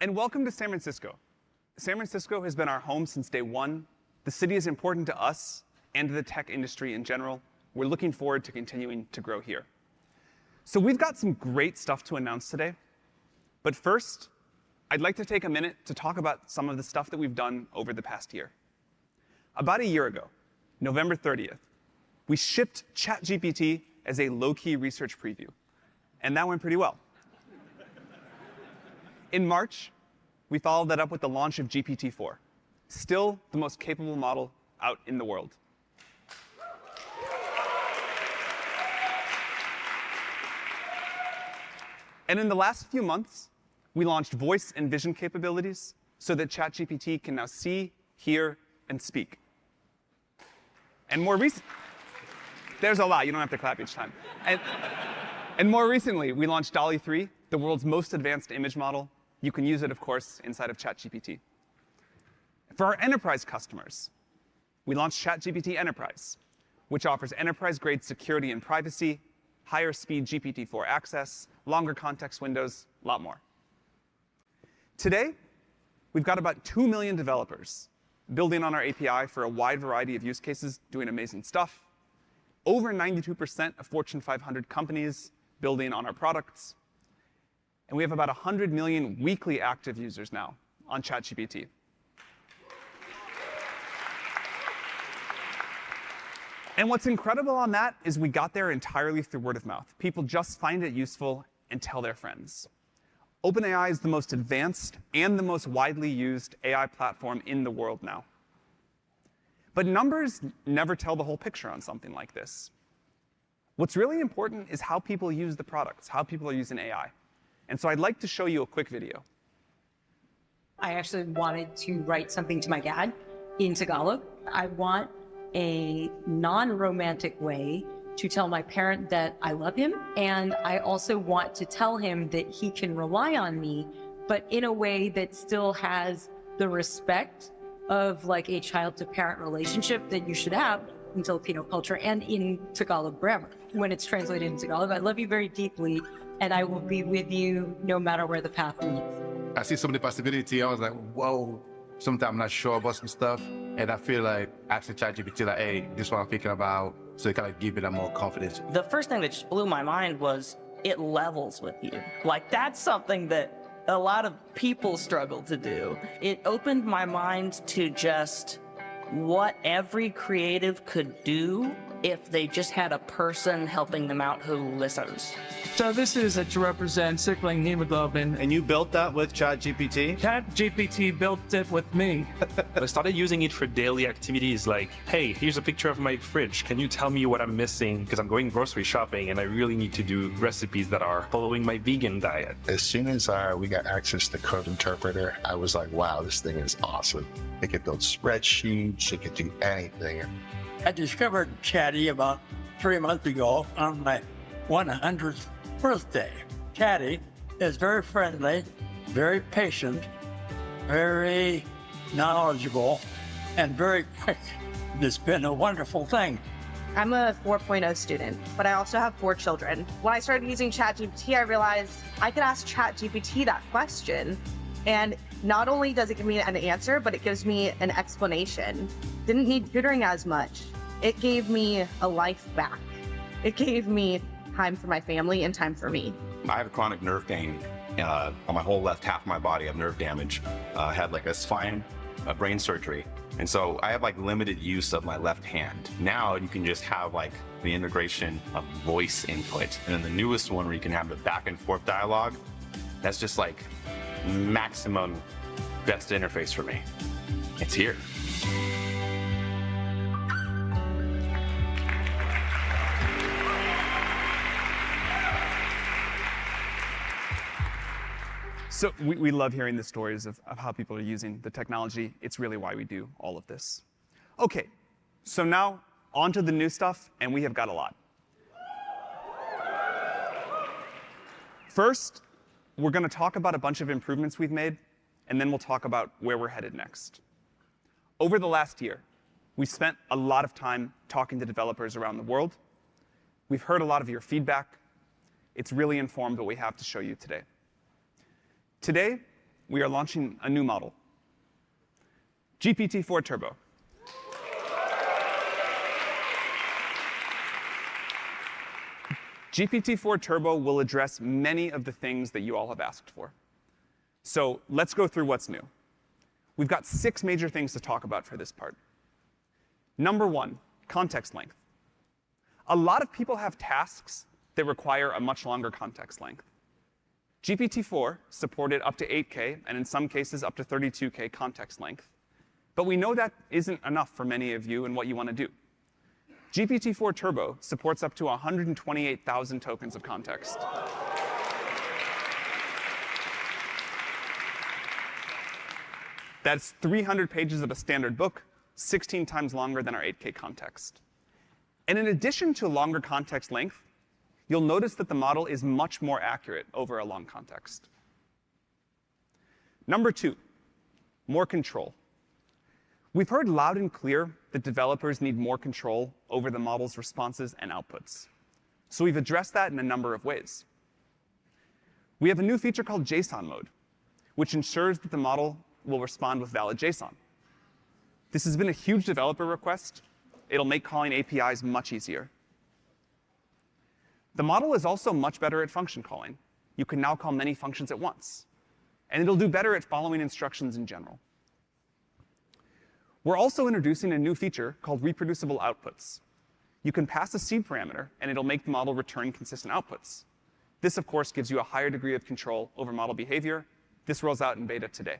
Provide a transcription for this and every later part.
And welcome to San Francisco. San Francisco has been our home since day one. The city is important to us and to the tech industry in general. We're looking forward to continuing to grow here. So we've got some great stuff to announce today. But first, I'd like to take a minute to talk about some of the stuff that we've done over the past year. About a year ago, November 30th, we shipped ChatGPT as a low-key research preview. And that went pretty well. In March, we followed that up with the launch of GPT-4, still the most capable model out in the world. And in the last few months, we launched voice and vision capabilities so that ChatGPT can now see, hear, and speak. And more recently, there's a lot. You don't have to clap each time. And more recently, we launched DALL-E 3, the world's most advanced image model. You can use it, of course, inside of ChatGPT. For our enterprise customers, we launched ChatGPT Enterprise, which offers enterprise-grade security and privacy, higher speed GPT-4 access, longer context windows, a lot more. Today, we've got about 2 million developers building on our API for a wide variety of use cases, doing amazing stuff. Over 92% of Fortune 500 companies building on our products. And we have about 100 million weekly active users now on ChatGPT. And what's incredible on that is we got there entirely through word of mouth. People just find it useful and tell their friends. OpenAI is the most advanced and the most widely used AI platform in the world now. But numbers never tell the whole picture on something like this. What's really important is how people use the products, how people are using AI. And so I'd like to show you a quick video. I actually wanted to write something to my dad in Tagalog. I want a non-romantic way to tell my parent that I love him. And I also want to tell him that he can rely on me, but in a way that still has the respect of like a child to parent relationship that you should have in Filipino culture and in Tagalog grammar. When it's translated in Tagalog, I love you very deeply and I will be with you no matter where the path leads. I see some of the possibility. I was like, whoa, sometimes I'm not sure about some stuff. And I feel like asking ChatGPT, like, hey, this is what I'm thinking about. So it kind of give it a more confidence. The first thing that just blew my mind was it levels with you. Like, that's something that a lot of people struggle to do. It opened my mind to just what every creative could do if they just had a person helping them out who listens. So this is to represent sickling hemoglobin. And you built that with ChatGPT? ChatGPT built it with me. I started using it for daily activities like, hey, here's a picture of my fridge. Can you tell me what I'm missing? Because I'm going grocery shopping and I really need to do recipes that are following my vegan diet. As soon as we got access to Code Interpreter, I was like, wow, this thing is awesome. It could build spreadsheets, it could do anything. I discovered Chatty about 3 months ago on my 100th birthday. Chatty is very friendly, very patient, very knowledgeable, and very quick. It's been a wonderful thing. I'm a 4.0 student, but I also have 4 children. When I started using ChatGPT, I realized I could ask ChatGPT that question. And not only does it give me an answer, but it gives me an explanation. Didn't need tutoring as much. It gave me a life back. It gave me time for my family and time for me. I have chronic nerve pain on my whole left half of my body. I have nerve damage. I had like a spine, brain surgery. And so I have like limited use of my left hand. Now you can just have like the integration of voice input. And then the newest one where you can have the back and forth dialogue, that's just like maximum best interface for me. It's here. So we love hearing the stories of how people are using the technology. It's really why we do all of this. OK, so now on to the new stuff, and we have got a lot. First, we're going to talk about a bunch of improvements we've made, and then we'll talk about where we're headed next. Over the last year, we spent a lot of time talking to developers around the world. We've heard a lot of your feedback. It's really informed what we have to show you today. Today, we are launching a new model, GPT-4 Turbo. GPT-4 Turbo will address many of the things that you all have asked for. So let's go through what's new. We've got 6 major things to talk about for this part. Number 1, context length. A lot of people have tasks that require a much longer context length. GPT-4 supported up to 8K, and in some cases up to 32K context length. But we know that isn't enough for many of you and what you want to do. GPT-4 Turbo supports up to 128,000 tokens of context. That's 300 pages of a standard book, 16 times longer than our 8K context. And in addition to longer context length, you'll notice that the model is much more accurate over a long context. Number 2, more control. We've heard loud and clear that developers need more control over the model's responses and outputs. So we've addressed that in a number of ways. We have a new feature called JSON mode, which ensures that the model will respond with valid JSON. This has been a huge developer request. It'll make calling APIs much easier. The model is also much better at function calling. You can now call many functions at once. And it'll do better at following instructions in general. We're also introducing a new feature called reproducible outputs. You can pass a seed parameter, and it'll make the model return consistent outputs. This, of course, gives you a higher degree of control over model behavior. This rolls out in beta today.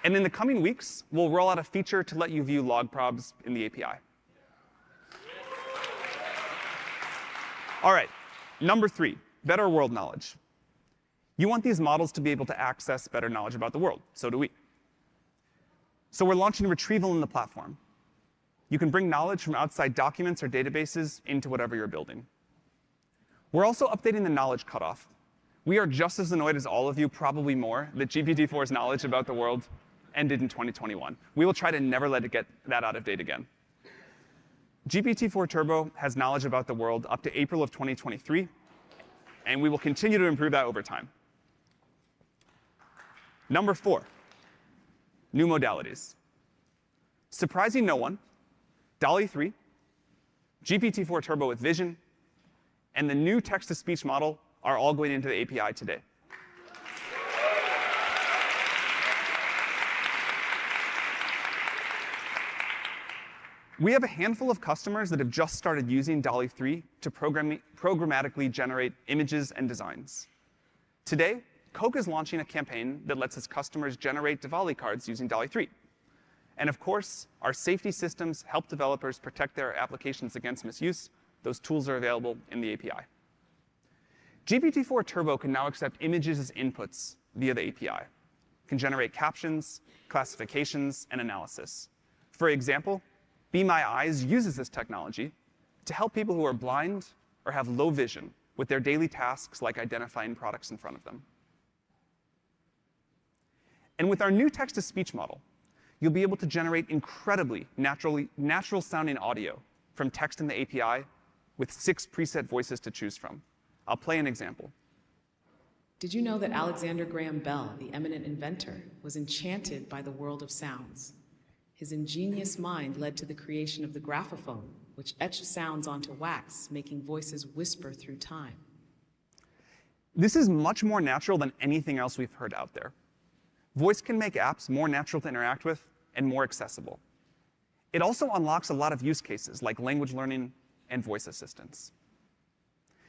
And in the coming weeks, we'll roll out a feature to let you view log probs in the API. All right, number 3, better world knowledge. You want these models to be able to access better knowledge about the world. So do we. So we're launching retrieval in the platform. You can bring knowledge from outside documents or databases into whatever you're building. We're also updating the knowledge cutoff. We are just as annoyed as all of you, probably more, that GPT-4's knowledge about the world ended in 2021. We will try to never let it get that out of date again. GPT-4 Turbo has knowledge about the world up to April of 2023, and we will continue to improve that over time. Number 4, new modalities. Surprising no one, DALL-E 3, GPT-4 Turbo with vision, and the new text-to-speech model are all going into the API today. We have a handful of customers that have just started using DALL-E 3 to programmatically generate images and designs. Today, Coke is launching a campaign that lets its customers generate Diwali cards using DALL-E 3. And of course, our safety systems help developers protect their applications against misuse. Those tools are available in the API. GPT-4 Turbo can now accept images as inputs via the API. It can generate captions, classifications, and analysis. For example, Be My Eyes uses this technology to help people who are blind or have low vision with their daily tasks like identifying products in front of them. And with our new text-to-speech model, you'll be able to generate incredibly natural-sounding audio from text in the API with 6 preset voices to choose from. I'll play an example. Did you know that Alexander Graham Bell, the eminent inventor, was enchanted by the world of sounds? His ingenious mind led to the creation of the graphophone, which etched sounds onto wax, making voices whisper through time. This is much more natural than anything else we've heard out there. Voice can make apps more natural to interact with and more accessible. It also unlocks a lot of use cases like language learning and voice assistance.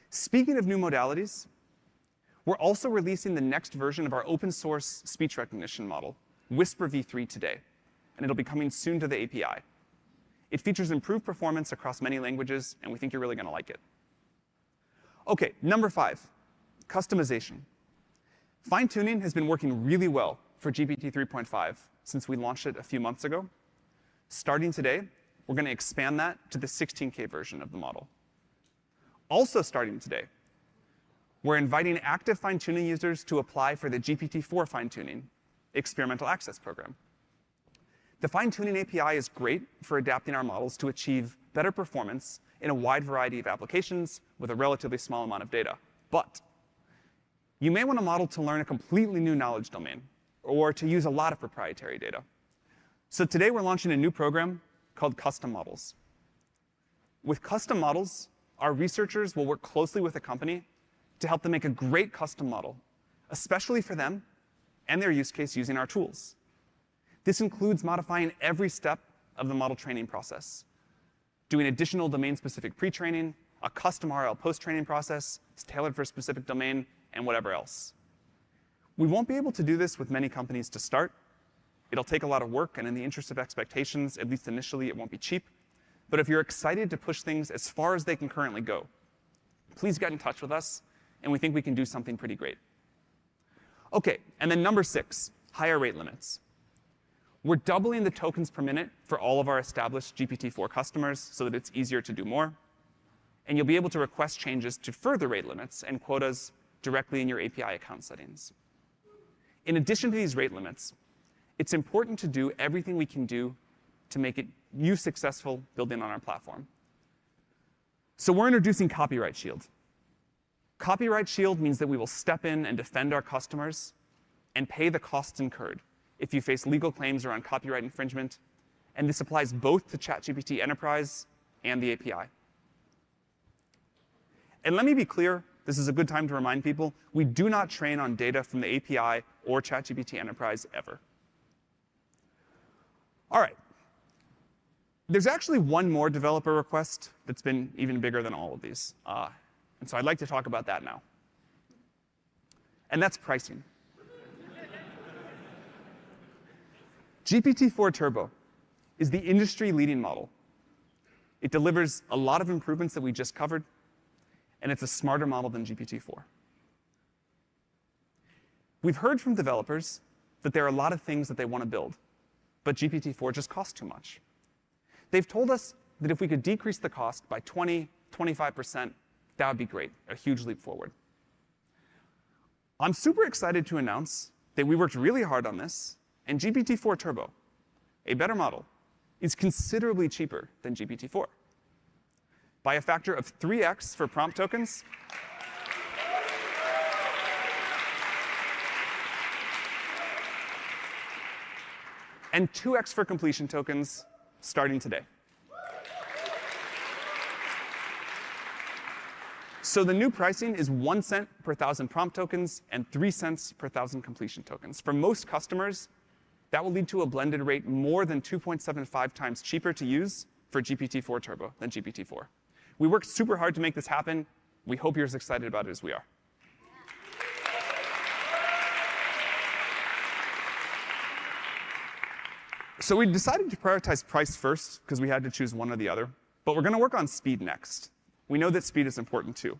Speaking of new modalities, we're also releasing the next version of our open source speech recognition model, Whisper v3, today, and it'll be coming soon to the API. It features improved performance across many languages, and we think you're really going to like it. OK, number 5, customization. Fine-tuning has been working really well for GPT 3.5 since we launched it a few months ago. Starting today, we're going to expand that to the 16K version of the model. Also starting today, we're inviting active fine-tuning users to apply for the GPT-4 fine-tuning experimental access program. The fine-tuning API is great for adapting our models to achieve better performance in a wide variety of applications with a relatively small amount of data. But you may want a model to learn a completely new knowledge domain or to use a lot of proprietary data. So today we're launching a new program called Custom Models. With custom models, our researchers will work closely with a company to help them make a great custom model, especially for them and their use case using our tools. This includes modifying every step of the model training process, doing additional domain-specific pre-training, a custom RL post-training process tailored for a specific domain, and whatever else. We won't be able to do this with many companies to start. It'll take a lot of work, and in the interest of expectations, at least initially, it won't be cheap. But if you're excited to push things as far as they can currently go, please get in touch with us, and we think we can do something pretty great. OK, and then number 6, higher rate limits. We're doubling the tokens per minute for all of our established GPT-4 customers so that it's easier to do more. And you'll be able to request changes to further rate limits and quotas directly in your API account settings. In addition to these rate limits, it's important to do everything we can do to make you successful building on our platform. So we're introducing Copyright Shield. Copyright Shield means that we will step in and defend our customers and pay the costs incurred if you face legal claims around copyright infringement, and this applies both to ChatGPT Enterprise and the API. And let me be clear, this is a good time to remind people, we do not train on data from the API or ChatGPT Enterprise ever. All right. There's actually one more developer request that's been even bigger than all of these. And so I'd like to talk about that now. And that's pricing. GPT-4 Turbo is the industry-leading model. It delivers a lot of improvements that we just covered, and it's a smarter model than GPT-4. We've heard from developers that there are a lot of things that they want to build, but GPT-4 just costs too much. They've told us that if we could decrease the cost by 20, 25%, that would be great, a huge leap forward. I'm super excited to announce that we worked really hard on this, and GPT-4 Turbo, a better model, is considerably cheaper than GPT-4. By a factor of 3x for prompt tokens, and 2x for completion tokens starting today. So the new pricing is 1 cent per 1,000 prompt tokens and 3 cents per 1,000 completion tokens. For most customers, that will lead to a blended rate more than 2.75 times cheaper to use for GPT-4 Turbo than GPT-4. We worked super hard to make this happen. We hope you're as excited about it as we are. So we decided to prioritize price first because we had to choose one or the other. But we're going to work on speed next. We know that speed is important too.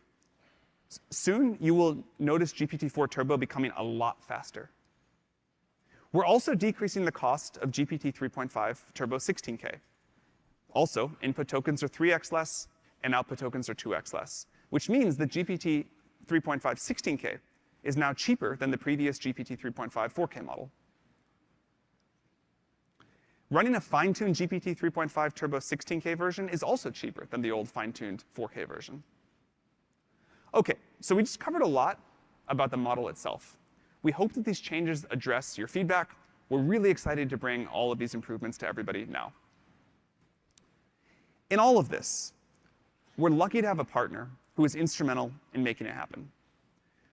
Soon, you will notice GPT-4 Turbo becoming a lot faster. We're also decreasing the cost of GPT 3.5 Turbo 16K. Also, input tokens are 3x less, and output tokens are 2x less, which means that GPT 3.5 16K is now cheaper than the previous GPT 3.5 4K model. Running a fine-tuned GPT 3.5 Turbo 16K version is also cheaper than the old fine-tuned 4K version. OK, so we just covered a lot about the model itself. We hope that these changes address your feedback. We're really excited to bring all of these improvements to everybody now. In all of this, we're lucky to have a partner who is instrumental in making it happen.